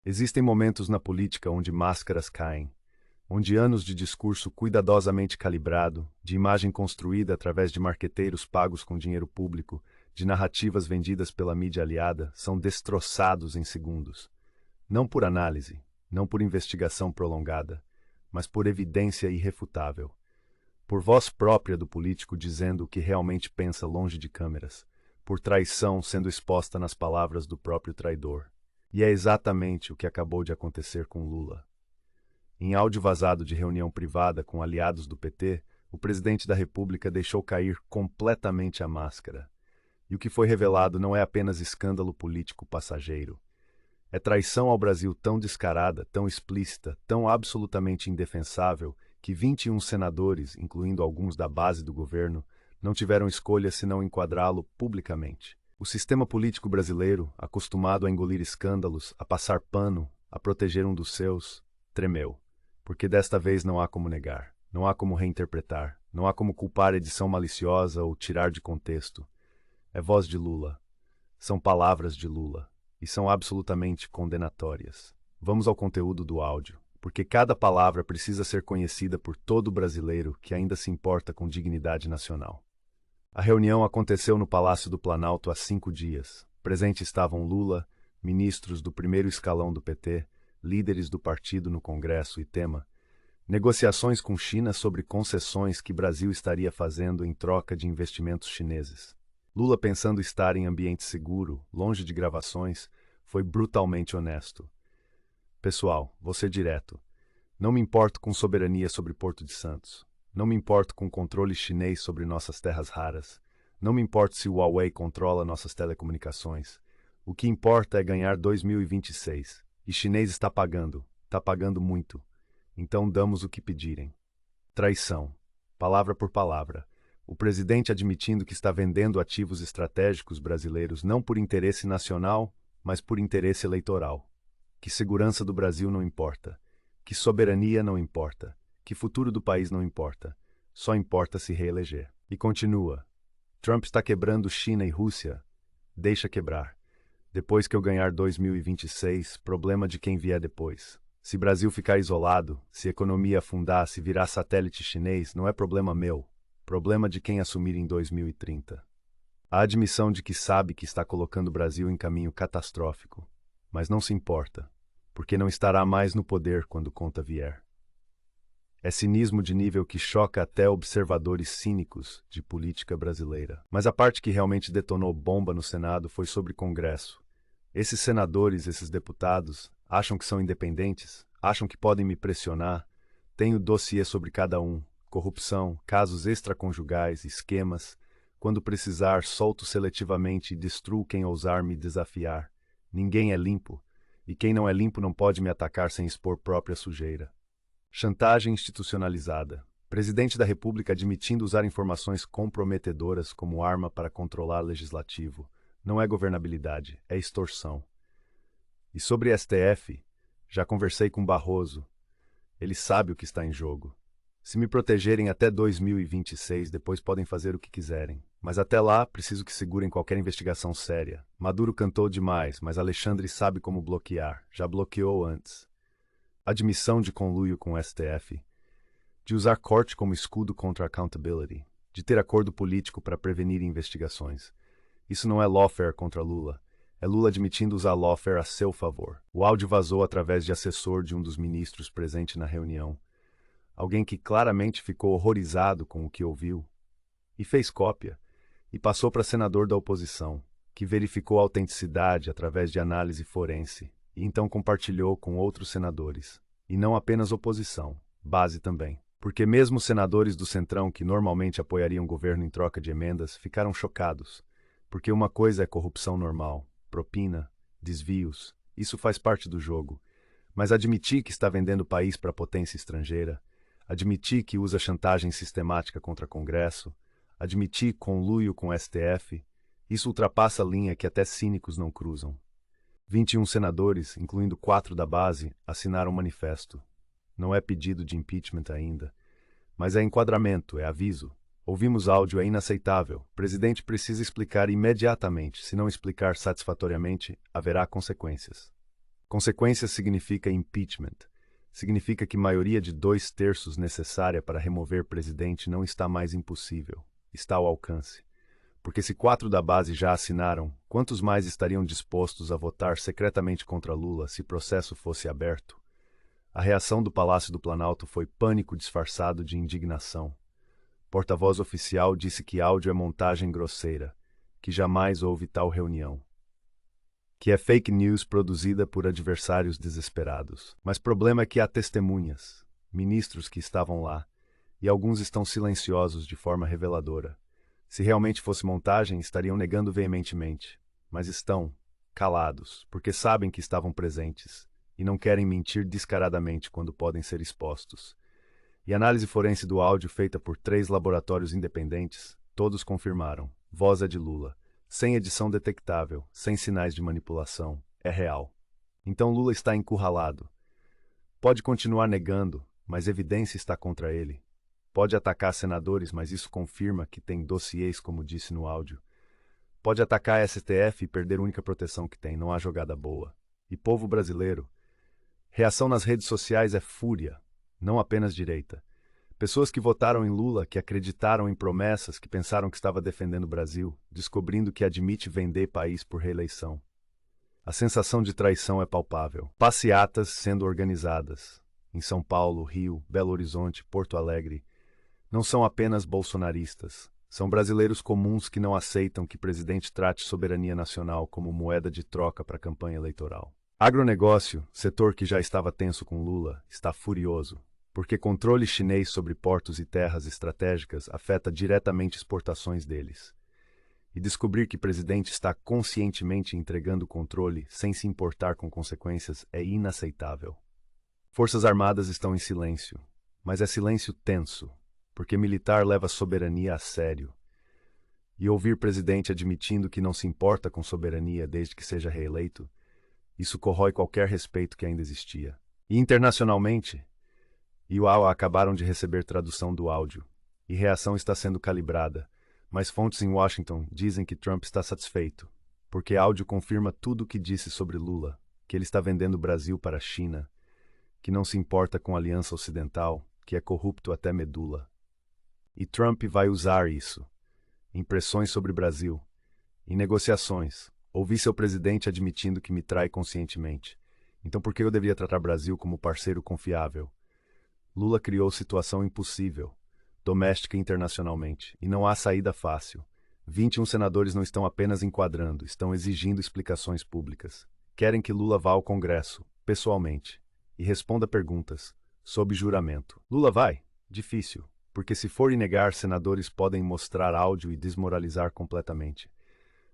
Existem momentos na política onde máscaras caem, onde anos de discurso cuidadosamente calibrado, de imagem construída através de marqueteiros pagos com dinheiro público, de narrativas vendidas pela mídia aliada, são destroçados em segundos. Não por análise, não por investigação prolongada, mas por evidência irrefutável. Por voz própria do político dizendo o que realmente pensa longe de câmeras, por traição sendo exposta nas palavras do próprio traidor. E é exatamente o que acabou de acontecer com Lula. Em áudio vazado de reunião privada com aliados do PT, o presidente da República deixou cair completamente a máscara. E o que foi revelado não é apenas escândalo político passageiro. É traição ao Brasil tão descarada, tão explícita, tão absolutamente indefensável, que 21 senadores, incluindo alguns da base do governo, não tiveram escolha senão enquadrá-lo publicamente. O sistema político brasileiro, acostumado a engolir escândalos, a passar pano, a proteger um dos seus, tremeu. Porque desta vez não há como negar, não há como reinterpretar, não há como culpar edição maliciosa ou tirar de contexto. É voz de Lula. São palavras de Lula. E são absolutamente condenatórias. Vamos ao conteúdo do áudio, porque cada palavra precisa ser conhecida por todo brasileiro que ainda se importa com dignidade nacional. A reunião aconteceu no Palácio do Planalto há 5 dias. Presentes estavam Lula, ministros do primeiro escalão do PT, líderes do partido no Congresso e tema: negociações com China sobre concessões que Brasil estaria fazendo em troca de investimentos chineses. Lula, pensando estar em ambiente seguro, longe de gravações, foi brutalmente honesto. Pessoal, vou ser direto. Não me importo com soberania sobre Porto de Santos. Não me importo com controle chinês sobre nossas terras raras. Não me importo se o Huawei controla nossas telecomunicações. O que importa é ganhar 2026. E chinês está pagando muito. Então damos o que pedirem. Traição. Palavra por palavra. O presidente admitindo que está vendendo ativos estratégicos brasileiros não por interesse nacional, mas por interesse eleitoral. Que segurança do Brasil não importa. Que soberania não importa. Que futuro do país não importa. Só importa se reeleger. E continua. Trump está quebrando China e Rússia. Deixa quebrar. Depois que eu ganhar 2026, problema de quem vier depois. Se Brasil ficar isolado, se economia afundar, se virar satélite chinês, não é problema meu. Problema de quem assumir em 2030. A admissão de que sabe que está colocando o Brasil em caminho catastrófico, mas não se importa, porque não estará mais no poder quando conta vier. É cinismo de nível que choca até observadores cínicos de política brasileira. Mas a parte que realmente detonou bomba no Senado foi sobre Congresso. Esses senadores, esses deputados, acham que são independentes, acham que podem me pressionar. Tenho dossiê sobre cada um. Corrupção, casos extraconjugais, esquemas. Quando precisar, solto seletivamente e destruo quem ousar me desafiar. Ninguém é limpo, e quem não é limpo não pode me atacar sem expor própria sujeira. Chantagem institucionalizada. Presidente da República admitindo usar informações comprometedoras como arma para controlar legislativo. Não é governabilidade, é extorsão. E sobre STF, já conversei com Barroso. Ele sabe o que está em jogo. Se me protegerem até 2026, depois podem fazer o que quiserem. Mas até lá, preciso que segurem qualquer investigação séria. Maduro cantou demais, mas Alexandre sabe como bloquear. Já bloqueou antes. Admissão de conluio com o STF. De usar corte como escudo contra accountability. De ter acordo político para prevenir investigações. Isso não é lawfare contra Lula. É Lula admitindo usar lawfare a seu favor. O áudio vazou através de assessor de um dos ministros presente na reunião. Alguém que claramente ficou horrorizado com o que ouviu, e fez cópia, e passou para senador da oposição, que verificou a autenticidade através de análise forense, e então compartilhou com outros senadores, e não apenas oposição, base também. Porque mesmo senadores do Centrão que normalmente apoiariam o governo em troca de emendas ficaram chocados, porque uma coisa é corrupção normal, propina, desvios, isso faz parte do jogo, mas admitir que está vendendo o país para potência estrangeira, admitir que usa chantagem sistemática contra Congresso, admitir conluio com STF, isso ultrapassa a linha que até cínicos não cruzam. 21 senadores, incluindo 4 da base, assinaram o manifesto. Não é pedido de impeachment ainda, mas é enquadramento, é aviso. Ouvimos áudio, é inaceitável. O presidente precisa explicar imediatamente. Se não explicar satisfatoriamente, haverá consequências. Consequências significa impeachment. Significa que maioria de 2/3 necessária para remover presidente não está mais impossível. Está ao alcance. Porque se 4 da base já assinaram, quantos mais estariam dispostos a votar secretamente contra Lula se processo fosse aberto? A reação do Palácio do Planalto foi pânico disfarçado de indignação. Porta-voz oficial disse que áudio é montagem grosseira, que jamais houve tal reunião, que é fake news produzida por adversários desesperados. Mas problema é que há testemunhas, ministros que estavam lá, e alguns estão silenciosos de forma reveladora. Se realmente fosse montagem, estariam negando veementemente, mas estão calados, porque sabem que estavam presentes e não querem mentir descaradamente quando podem ser expostos. E análise forense do áudio feita por 3 laboratórios independentes, todos confirmaram: voz é de Lula, sem edição detectável, sem sinais de manipulação, é real. Então Lula está encurralado. Pode continuar negando, mas evidência está contra ele. Pode atacar senadores, mas isso confirma que tem dossiês, como disse no áudio. Pode atacar a STF e perder a única proteção que tem, não há jogada boa. E povo brasileiro? Reação nas redes sociais é fúria, não apenas direita. Pessoas que votaram em Lula, que acreditaram em promessas, que pensaram que estava defendendo o Brasil, descobrindo que admite vender país por reeleição. A sensação de traição é palpável. Passeatas sendo organizadas. Em São Paulo, Rio, Belo Horizonte, Porto Alegre. Não são apenas bolsonaristas. São brasileiros comuns que não aceitam que o presidente trate soberania nacional como moeda de troca para a campanha eleitoral. Agronegócio, setor que já estava tenso com Lula, está furioso, porque controle chinês sobre portos e terras estratégicas afeta diretamente exportações deles. E descobrir que o presidente está conscientemente entregando o controle sem se importar com consequências é inaceitável. Forças armadas estão em silêncio, mas é silêncio tenso, porque militar leva soberania a sério. E ouvir presidente admitindo que não se importa com soberania desde que seja reeleito, isso corrói qualquer respeito que ainda existia. E internacionalmente, UAU acabaram de receber tradução do áudio, e reação está sendo calibrada, mas fontes em Washington dizem que Trump está satisfeito, porque áudio confirma tudo o que disse sobre Lula, que ele está vendendo o Brasil para a China, que não se importa com a aliança ocidental, que é corrupto até medula. E Trump vai usar isso, em pressões sobre o Brasil, em negociações. Ouvi seu presidente admitindo que me trai conscientemente. Então por que eu deveria tratar o Brasil como parceiro confiável? Lula criou situação impossível, doméstica e internacionalmente, e não há saída fácil. 21 senadores não estão apenas enquadrando, estão exigindo explicações públicas. Querem que Lula vá ao Congresso, pessoalmente, e responda perguntas, sob juramento. Lula vai? Difícil. Porque se for e negar, senadores podem mostrar áudio e desmoralizar completamente.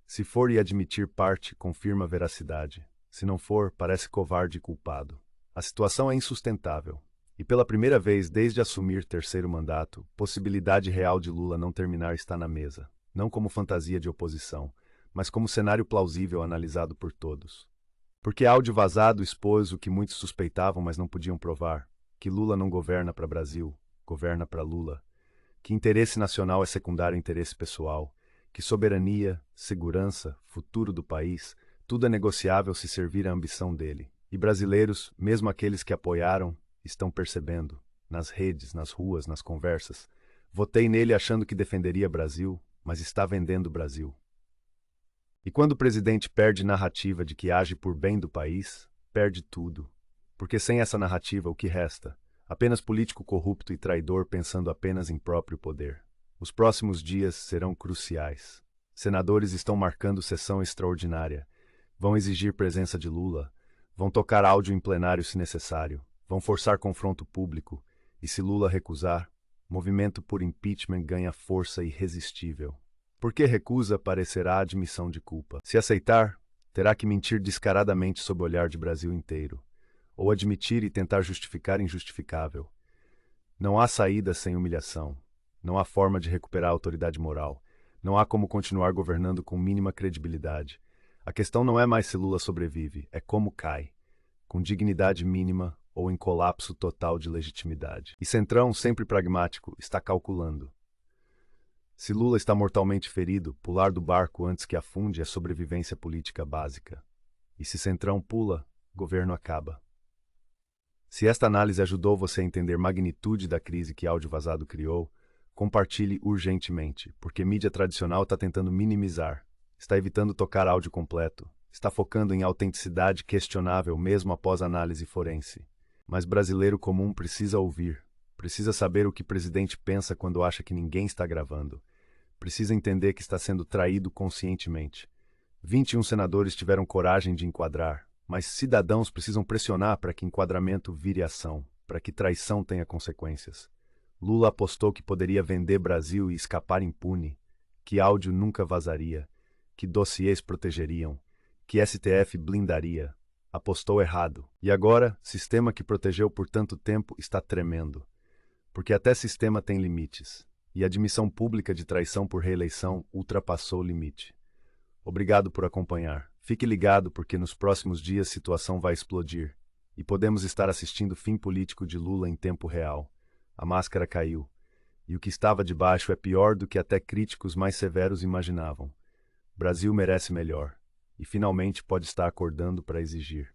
Se for e admitir parte, confirma veracidade. Se não for, parece covarde e culpado. A situação é insustentável. E pela primeira vez desde assumir terceiro mandato, possibilidade real de Lula não terminar está na mesa. Não como fantasia de oposição, mas como cenário plausível analisado por todos. Porque áudio vazado expôs o que muitos suspeitavam, mas não podiam provar. Que Lula não governa para Brasil, governa para Lula, que interesse nacional é secundário ao interesse pessoal, que soberania, segurança, futuro do país, tudo é negociável se servir à ambição dele. E brasileiros, mesmo aqueles que apoiaram, estão percebendo, nas redes, nas ruas, nas conversas. Votei nele achando que defenderia Brasil, mas está vendendo o Brasil. E quando o presidente perde narrativa de que age por bem do país, perde tudo. Porque sem essa narrativa, o que resta? Apenas político corrupto e traidor pensando apenas em próprio poder. Os próximos dias serão cruciais. Senadores estão marcando sessão extraordinária. Vão exigir presença de Lula. Vão tocar áudio em plenário se necessário. Vão forçar confronto público. E se Lula recusar, movimento por impeachment ganha força irresistível. Porque recusa, parecerá admissão de culpa. Se aceitar, terá que mentir descaradamente sob o olhar de Brasil inteiro. Ou admitir e tentar justificar injustificável. Não há saída sem humilhação. Não há forma de recuperar a autoridade moral. Não há como continuar governando com mínima credibilidade. A questão não é mais se Lula sobrevive, é como cai. Com dignidade mínima ou em colapso total de legitimidade. E Centrão, sempre pragmático, está calculando. Se Lula está mortalmente ferido, pular do barco antes que afunde é sobrevivência política básica. E se Centrão pula, governo acaba. Se esta análise ajudou você a entender a magnitude da crise que áudio vazado criou, compartilhe urgentemente, porque mídia tradicional está tentando minimizar, está evitando tocar áudio completo, está focando em autenticidade questionável mesmo após análise forense. Mas brasileiro comum precisa ouvir, precisa saber o que o presidente pensa quando acha que ninguém está gravando, precisa entender que está sendo traído conscientemente. 21 senadores tiveram coragem de enquadrar, mas cidadãos precisam pressionar para que enquadramento vire ação, para que traição tenha consequências. Lula apostou que poderia vender Brasil e escapar impune, que áudio nunca vazaria, que dossiês protegeriam, que STF blindaria. Apostou errado. E agora, sistema que protegeu por tanto tempo está tremendo. Porque até sistema tem limites, e a admissão pública de traição por reeleição ultrapassou o limite. Obrigado por acompanhar. Fique ligado porque nos próximos dias a situação vai explodir, e podemos estar assistindo o fim político de Lula em tempo real. A máscara caiu, e o que estava debaixo é pior do que até críticos mais severos imaginavam. Brasil merece melhor, e finalmente pode estar acordando para exigir.